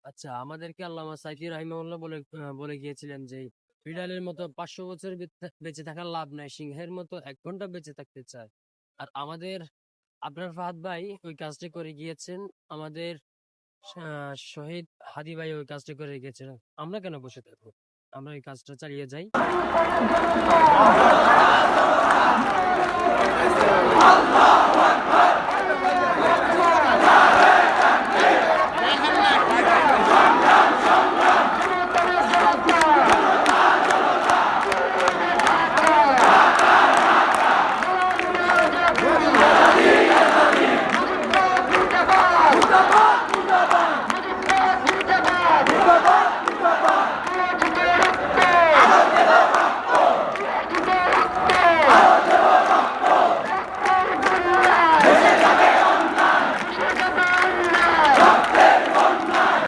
আচ্ছা, আমাদেরকে আল্লামা সাইফি রাহিমাহুল্লাহ বলে গিয়েছিলেন যে বিড়ালের মতো 500 বছর বেঁচে থাকার লাভ নাই, সিংহের মতো 1 ঘন্টা বেঁচে থাকতে চায়। আর আমাদের আপনার ফাহাদ ভাই ওই কাজটি করে গিয়েছেন, আমাদের শহীদ হাদি ভাই ওই কাজটি করে গিয়েছেন। আমরা কেন বসে থাকবো? আমরা এই কাজটা চালিয়ে যাই।